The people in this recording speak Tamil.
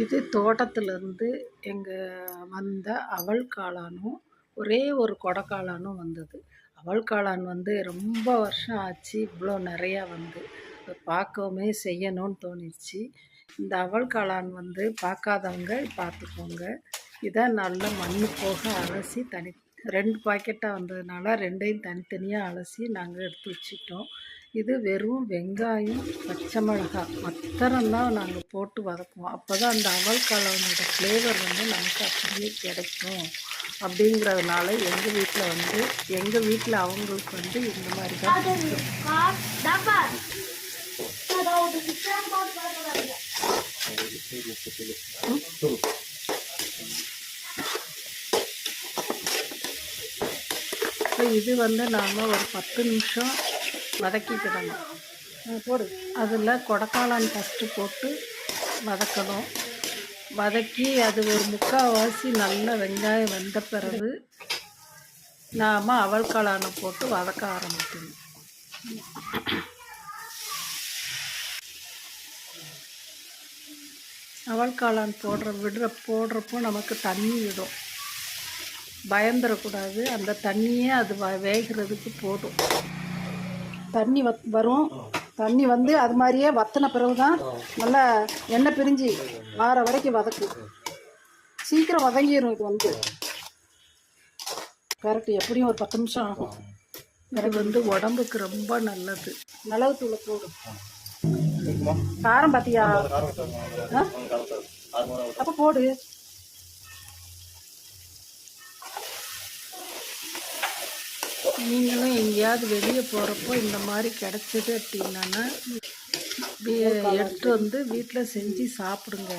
இது தோட்டத்திலேருந்து வந்த அவல் காளானும் ஒரே ஒரு கொடை காளானும் வந்தது. அவல் காளான் ரொம்ப வருஷம் ஆச்சு இவ்வளோ நிறையா பார்க்கவுமே செய்யணும்னு தோணிடுச்சு. இந்த அவல் காளான் பார்க்காதவங்க பார்த்துக்கோங்க. இதை நல்லா மண் போக அலசி 2 பாக்கெட்டாக வந்ததுனால 2யும் தனித்தனியாக அலசி நாங்கள் எடுத்து வச்சிட்டோம். இது வெறும் வெங்காயம், பச்சை மிளகாய் மாத்திரம்தான் நாங்கள் போட்டு வதக்குவோம். அப்போ தான் அந்த அவல் காளானோட ஃப்ளேவர் நமக்கு அப்படியே கிடைக்கும். அப்படிங்கிறதுனால எங்கள் வீட்டில் அவங்களுக்கு இந்த மாதிரி தான் இது நாம் ஒரு 10 நிமிஷம் வதக்கிக்கிடணும். போடு. அதில் கொடைக்காளான் ஃபஸ்ட்டு போட்டு வதக்கணும். வதக்கி அது ஒரு 3/4 நல்லா வெங்காயம் வெந்த பிறகு நாம் அவல் காளானை போட்டு வதக்க ஆரம்பிக்கணும். அவல் காளான் போடுறப்போ நமக்கு தண்ணி விடும். பயந்துடக்கூடாது. அந்த தண்ணியே அது வேகிறதுக்கு போடும். தண்ணி வரும். தண்ணி அது மாதிரியே வத்தின பிறகு தான் நல்லா எண்ணெய் பிரிஞ்சு ஆற வரைக்கும் வதக்கு. சீக்கிரம் வதங்கிடும். இது கரெக்ட். எப்படியும் ஒரு 10 நிமிஷம் ஆகும். இது உடம்புக்கு ரொம்ப நல்லது. மிளகுத்தூளை போடும். காரம் பார்த்தியா? அப்போ போடு. நீங்களும் எங்கேயாவது வெளியே போகிறப்போ இந்த மாதிரி கிடச்சிது அப்படின்னா எடுத்து வீட்டில் செஞ்சு சாப்பிடுங்க.